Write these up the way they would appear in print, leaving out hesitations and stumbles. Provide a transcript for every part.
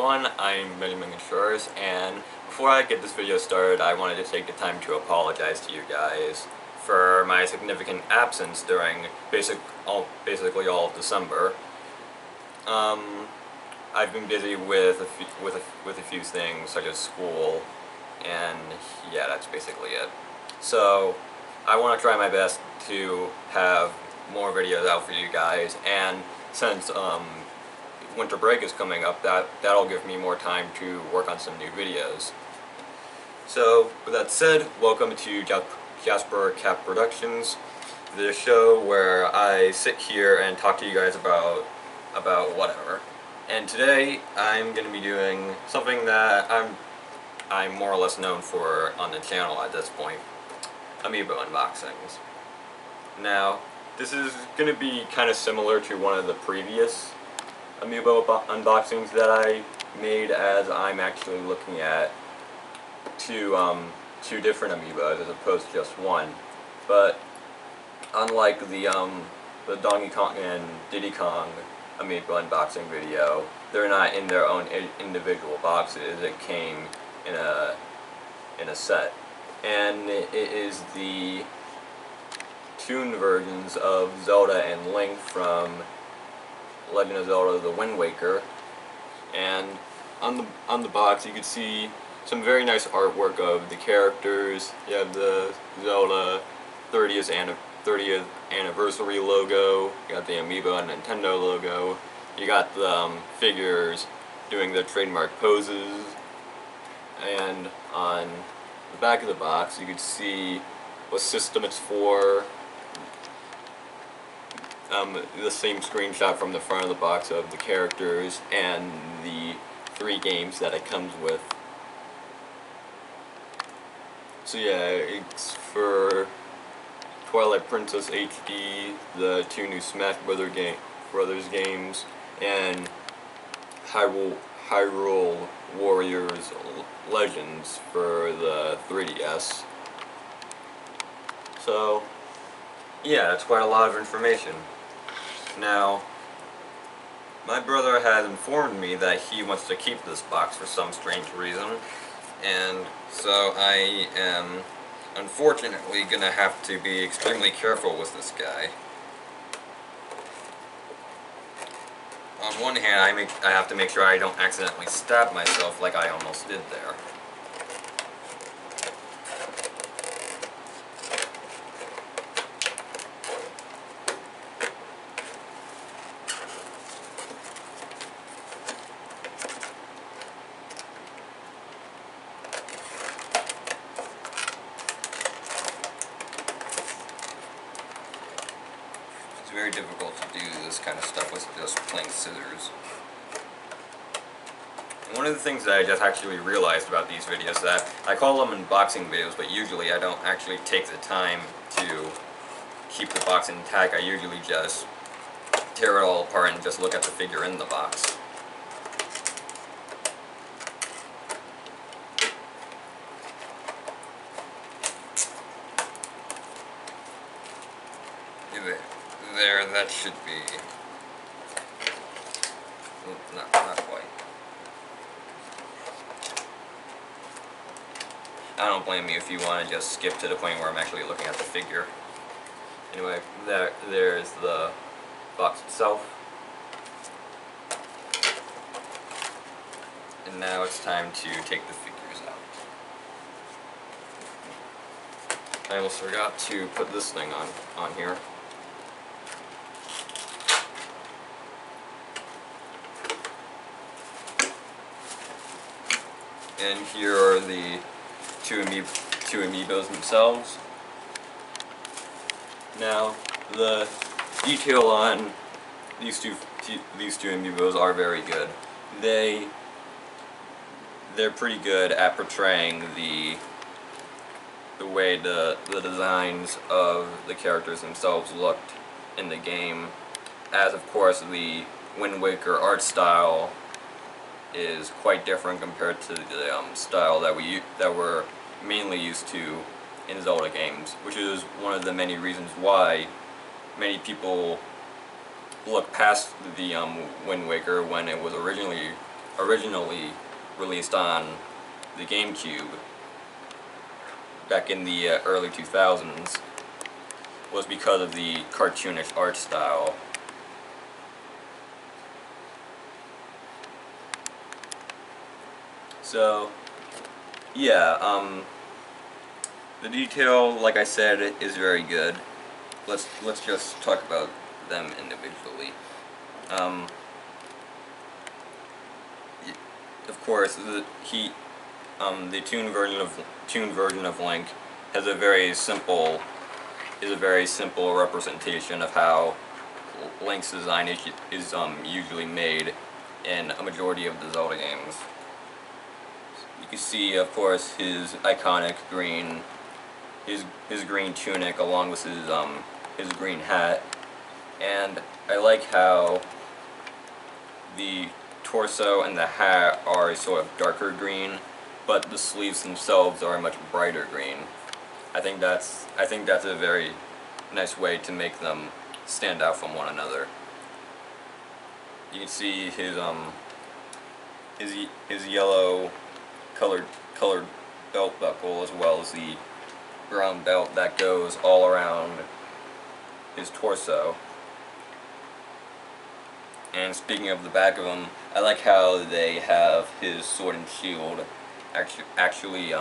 everyone, I'm Benjamin Insurers, and before I get this video started, I wanted to take the time to apologize to you guys for my significant absence during basically all of December. I've been busy with a few things such as school, and yeah, that's basically it. So I want to try my best to have more videos out for you guys, and since winter break is coming up, that'll give me more time to work on some new videos. So with that said, welcome to Jasper Cap Productions, the show where I sit here and talk to you guys about whatever. And today I'm going to be doing something that I'm more or less known for on the channel at this point: amiibo unboxings. Now, this is going to be kind of similar to one of the previous amiibo unboxings that I made, as I'm actually looking at two different amiibos as opposed to just one. But unlike the Donkey Kong and Diddy Kong amiibo unboxing video, they're not in their own individual boxes. It came in a set, and it is the tuned versions of Zelda and Link from Legend of Zelda: The Wind Waker. And on the box you can see some very nice artwork of the characters. You have the Zelda 30th anniversary logo, you got the Amiibo and Nintendo logo, you got the figures doing their trademark poses, and on the back of the box you can see what system it's for. The same screenshot from the front of the box of the characters and the 3 games that it comes with. So yeah, it's for Twilight Princess HD, the 2 new Smash Brothers games, and Hyrule Warriors Legends for the 3DS. So yeah, that's quite a lot of information. Now, my brother has informed me that he wants to keep this box for some strange reason, and so I am unfortunately gonna have to be extremely careful with this guy. On one hand, I have to make sure I don't accidentally stab myself like I almost did there. It's very difficult to do this kind of stuff with just plain scissors. And one of the things that I just actually realized about these videos is that I call them unboxing videos, but usually I don't actually take the time to keep the box intact. I usually just tear it all apart and just look at the figure in the box. There, that should be... Not quite. I don't blame you if you want to just skip to the point where I'm actually looking at the figure. Anyway, there's the box itself. And now it's time to take the figures out. I almost forgot to put this thing on here. And here are the two amiibos themselves. Now, the detail on these two amiibos are very good. They're pretty good at portraying the way the designs of the characters themselves looked in the game, as of course the Wind Waker art style is quite different compared to the style that we're mainly used to in Zelda games, which is one of the many reasons why many people look past the Wind Waker when it was originally originally released on the GameCube back in the early 2000s was because of the cartoonish art style. So, yeah, the detail, like I said, is very good. Let's just talk about them individually. Of course, the tuned version of Link has a very simple representation of how Link's design is usually made in a majority of the Zelda games. You can see, of course, his iconic green, his green tunic along with his green hat, and I like how the torso and the hat are sort of darker green, but the sleeves themselves are a much brighter green. I think that's a very nice way to make them stand out from one another. You can see his yellow colored belt buckle, as well as the brown belt that goes all around his torso. And speaking of the back of him, I like how they have his sword and shield actually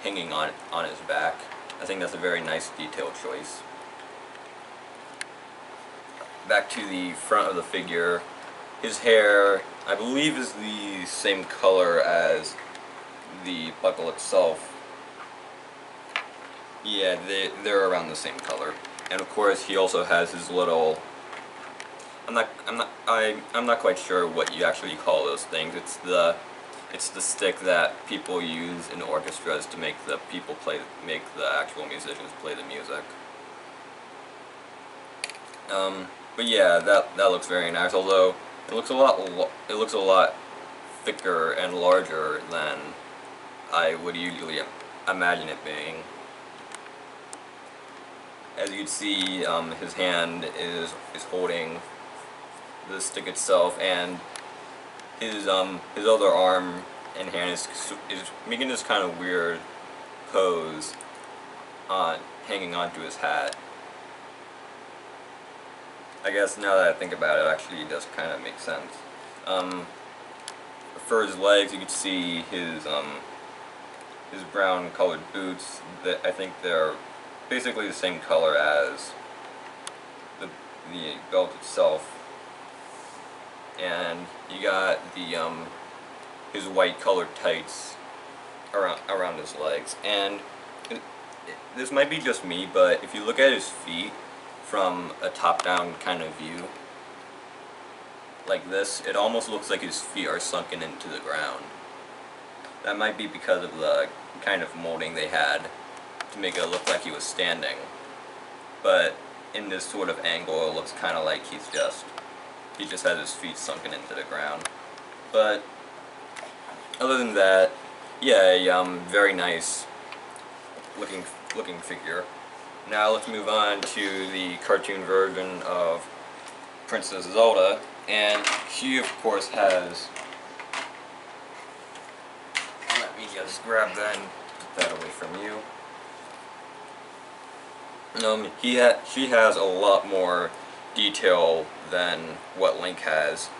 hanging on his back. I think that's a very nice detail choice. Back to the front of the figure, his hair, I believe, is the same color as the buckle itself. Yeah, they're around the same color. And of course, he also has his little, I'm not quite sure what you actually call those things. It's the stick that people use in orchestras to make the actual musicians play the music. But yeah, that looks very nice. Although it looks a lot thicker and larger than I would usually imagine it being. As you can see, his hand is holding the stick itself, and his other arm and hand is making this kind of weird pose hanging onto his hat. I guess now that I think about it, actually does kind of make sense. For his legs, you can see his brown colored boots. That I think they're basically the same color as the belt itself. And you got his white colored tights around his legs. And this might be just me, but if you look at his feet from a top-down kind of view, like this, it almost looks like his feet are sunken into the ground. That might be because of the kind of molding they had to make it look like he was standing. But in this sort of angle, it looks kind of like he just has his feet sunken into the ground. But other than that, yeah, very nice looking figure. Now let's move on to the cartoon version of Princess Zelda, and she of course has, let me just grab that and put that away from you. She has a lot more detail than what Link has.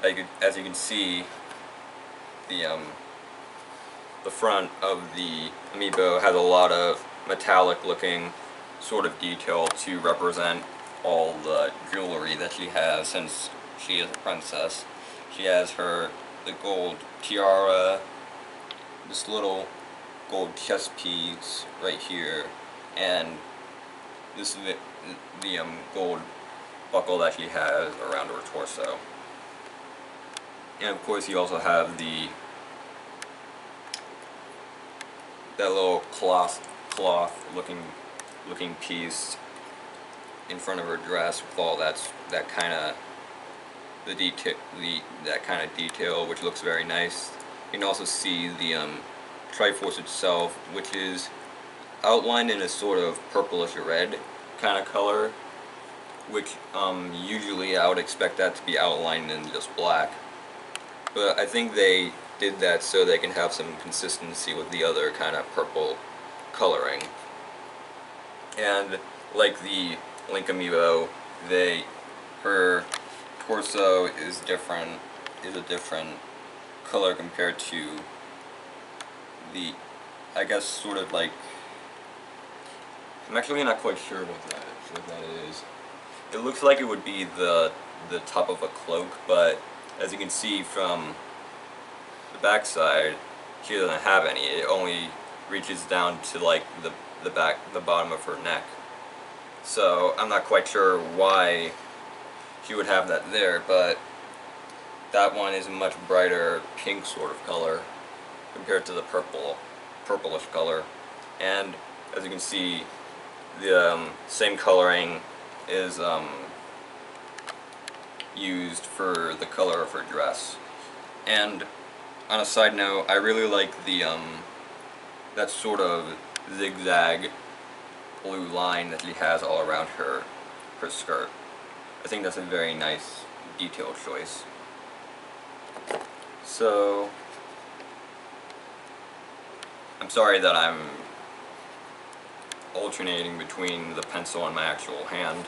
As you can see, the front of the amiibo has a lot of metallic looking sort of detail to represent all the jewelry that she has, since she is a princess. She has the gold tiara, this little gold chest piece right here, and this is the gold buckle that she has around her torso. And of course you also have that little cloth looking piece in front of her dress with all that kind of detail, which looks very nice. You can also see the Triforce itself, which is outlined in a sort of purplish red kind of color, which usually I would expect that to be outlined in just black. But I think they did that so they can have some consistency with the other kind of purple coloring. And like the Link amiibo, her torso is a different color compared to the, I guess, sort of like, I'm actually not quite sure what that is. It looks like it would be the top of a cloak, but as you can see from the backside, she doesn't have any. It only reaches down to like the bottom of her neck. So I'm not quite sure why she would have that there, but that one is a much brighter pink sort of color compared to the purplish color. And as you can see, the same coloring is used for the color of her dress. And on a side note, I really like the that sort of zigzag blue line that she has all around her skirt. I think that's a very nice detail choice. So I'm sorry that I'm alternating between the pencil and my actual hand.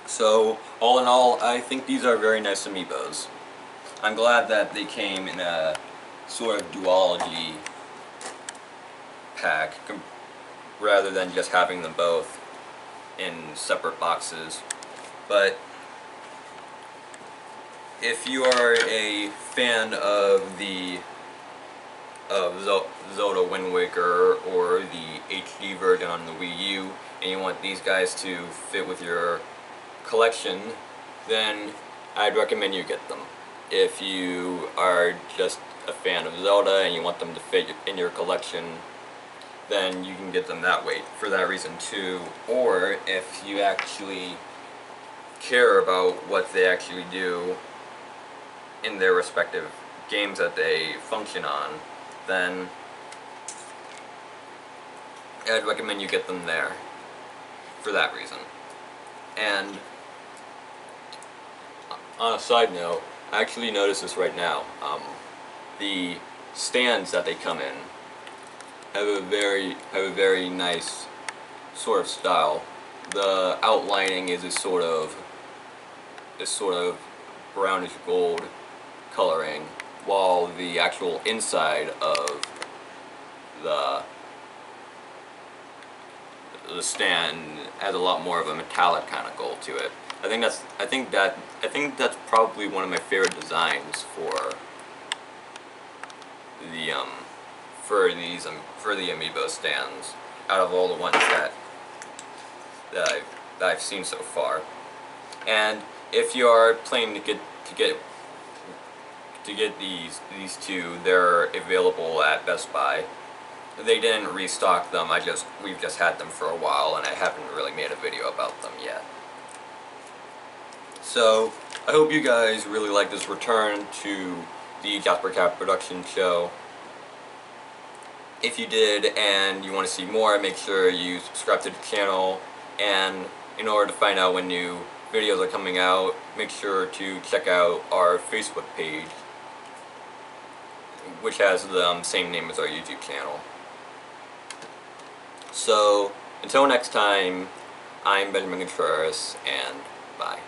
So all in all, I think these are very nice amiibos. I'm glad that they came in a sort of duology pack rather than just having them both in separate boxes. But if you are a fan of Zelda Wind Waker or the HD version on the Wii U, and you want these guys to fit with your collection, then I'd recommend you get them. If you are just a fan of Zelda and you want them to fit in your collection, then you can get them that way for that reason too. Or if you actually care about what they actually do in their respective games that they function on, then I'd recommend you get them there for that reason. And on a side note, I actually noticed this right now. The stands that they come in have a very nice sort of style. The outlining is a sort of brownish gold coloring, while the actual inside of the stand has a lot more of a metallic kind of gold to it. I think that's probably one of my favorite designs for the for the amiibo stands out of all the ones that I've seen so far. And if you are planning to get these two, they're available at Best Buy. They didn't restock them. We've just had them for a while, and I haven't really made a video about them yet. So I hope you guys really like this return to the Jasper Cat production show. If you did and you want to see more, make sure you subscribe to the channel, and in order to find out when new videos are coming out, make sure to check out our Facebook page, which has the same name as our YouTube channel. So, until next time, I'm Benjamin Contreras, and bye.